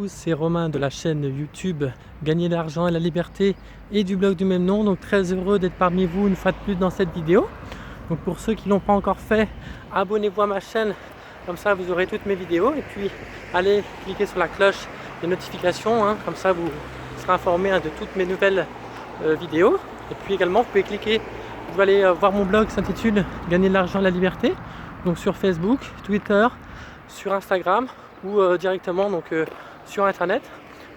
C'est Romain de la chaîne YouTube Gagner de l'argent et la liberté et du blog du même nom. Donc très heureux d'être parmi vous une fois de plus dans cette vidéo. Donc pour ceux qui ne l'ont pas encore fait, abonnez-vous à ma chaîne, comme ça vous aurez toutes mes vidéos. Et puis allez cliquer sur la cloche des notifications, comme ça vous serez informé de toutes mes nouvelles vidéos. Et puis également vous pouvez cliquer, vous allez voir mon blog qui s'intitule Gagner de l'argent et la liberté. Donc sur Facebook, Twitter, sur Instagram ou directement sur internet.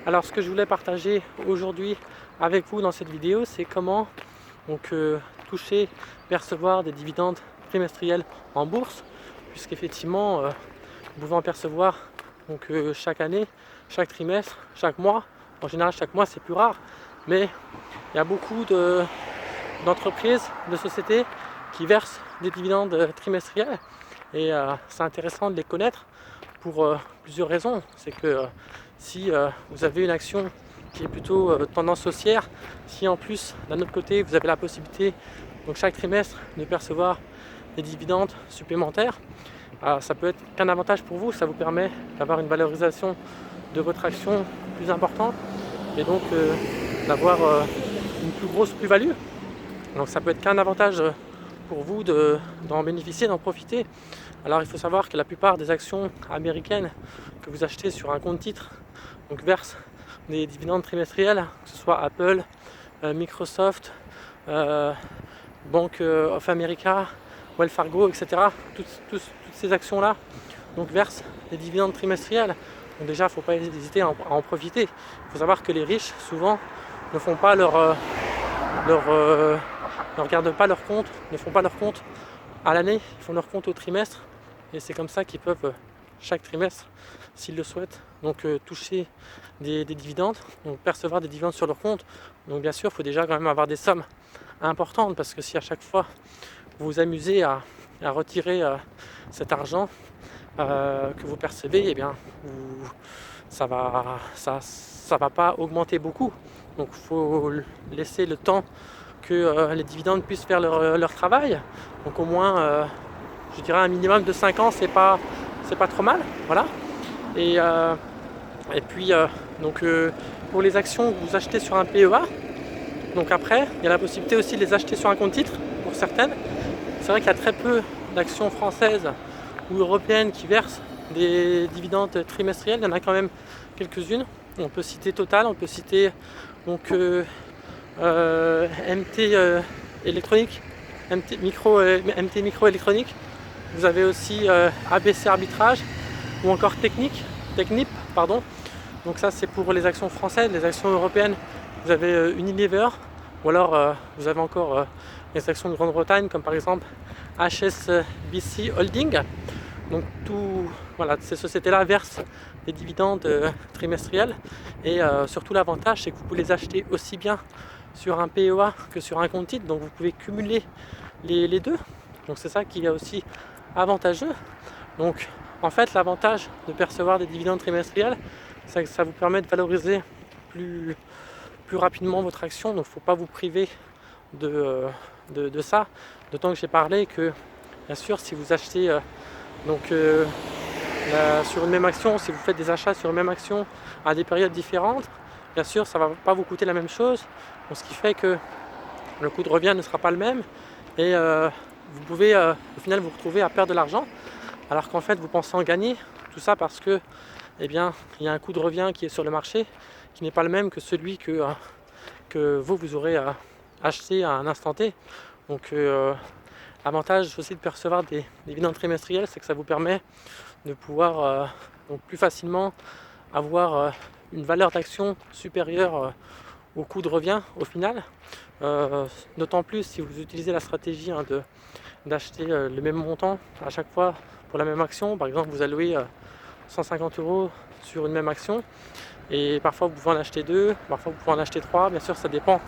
Alors ce que je voulais partager aujourd'hui avec vous dans cette vidéo, c'est comment toucher, percevoir des dividendes trimestriels en bourse, puisqu'effectivement vous pouvez en percevoir chaque année, chaque trimestre, chaque mois. En général chaque mois c'est plus rare, mais il y a beaucoup d'entreprises, de sociétés qui versent des dividendes trimestriels et c'est intéressant de les connaître pour plusieurs raisons. C'est que si vous avez une action qui est plutôt tendance haussière, si en plus d'un autre côté vous avez la possibilité chaque trimestre de percevoir des dividendes supplémentaires, ça peut être qu'un avantage pour vous. Ça vous permet d'avoir une valorisation de votre action plus importante et donc d'avoir une plus grosse plus-value. Donc ça peut être qu'un avantage pour vous d'en bénéficier, d'en profiter. Alors il faut savoir que la plupart des actions américaines que vous achetez sur un compte titre versent des dividendes trimestriels, que ce soit Apple, Microsoft, Bank of America, Wells Fargo, etc. Toutes ces actions-là versent des dividendes trimestriels. Donc déjà, il ne faut pas hésiter à en profiter. Il faut savoir que les riches, souvent, ne font pas ne regardent pas leur compte, ne font pas leur compte à l'année, ils font leur compte au trimestre. Et c'est comme ça qu'ils peuvent, chaque trimestre, s'ils le souhaitent, toucher des dividendes, percevoir des dividendes sur leur compte. Donc bien sûr, il faut déjà quand même avoir des sommes importantes, parce que si à chaque fois vous vous amusez à retirer cet argent que vous percevez, eh bien ça va pas augmenter beaucoup. Donc il faut laisser le temps que les dividendes puissent faire leur travail. Donc au moins je dirais un minimum de 5 ans, c'est pas trop mal, voilà. Et puis pour les actions que vous achetez sur un PEA, donc après il y a la possibilité aussi de les acheter sur un compte titre pour certaines. C'est vrai qu'il y a très peu d'actions françaises ou européennes qui versent des dividendes trimestriels. Il y en a quand même quelques-unes. On peut citer Total, on peut citer MT électronique, MT micro électronique. Vous avez aussi ABC arbitrage ou encore Technip, pardon. Donc ça c'est pour les actions françaises. Les actions européennes, vous avez Unilever, ou alors vous avez encore les actions de Grande-Bretagne comme par exemple HSBC Holding. Donc ces sociétés-là versent des dividendes trimestriels et surtout l'avantage c'est que vous pouvez les acheter aussi bien sur un PEA que sur un compte titre, donc vous pouvez cumuler les deux. Donc c'est ça qui est aussi avantageux. Donc en fait l'avantage de percevoir des dividendes trimestriels, c'est que ça vous permet de valoriser plus rapidement votre action. Donc il ne faut pas vous priver de ça, d'autant que j'ai parlé que bien sûr si vous achetez sur une même action, si vous faites des achats sur une même action à des périodes différentes, bien sûr ça ne va pas vous coûter la même chose, donc ce qui fait que le coût de revient ne sera pas le même et vous pouvez au final vous retrouver à perdre de l'argent alors qu'en fait vous pensez en gagner. Tout ça parce que il y a un coût de revient qui est sur le marché qui n'est pas le même que celui que vous aurez acheté à un instant T. Donc l'avantage aussi de percevoir des dividendes trimestriels, c'est que ça vous permet de pouvoir plus facilement avoir une valeur d'action supérieure au coût de revient au final. D'autant plus si vous utilisez la stratégie d'acheter le même montant à chaque fois pour la même action. Par exemple, vous allouez 150 € sur une même action et parfois vous pouvez en acheter 2, parfois vous pouvez en acheter 3. Bien sûr, ça dépend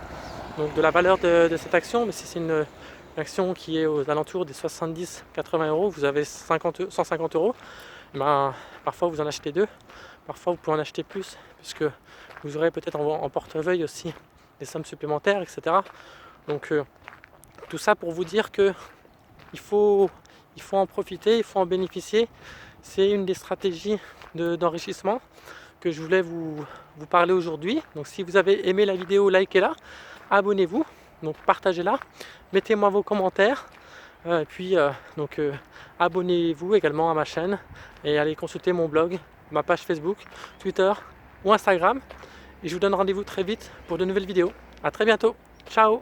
de la valeur de cette action, mais si c'est une action qui est aux alentours des 70-80 €, vous avez 150 €, parfois vous en achetez 2, parfois vous pouvez en acheter plus, puisque vous aurez peut-être en portefeuille aussi des sommes supplémentaires, etc. Donc tout ça pour vous dire que il faut en profiter, il faut en bénéficier. C'est une des stratégies d'enrichissement que je voulais vous parler aujourd'hui. Donc si vous avez aimé la vidéo, likez-la, abonnez-vous, donc partagez-la, mettez-moi vos commentaires, et puis abonnez-vous également à ma chaîne et allez consulter mon blog, ma page Facebook, Twitter ou Instagram. Et je vous donne rendez-vous très vite pour de nouvelles vidéos. À très bientôt. Ciao!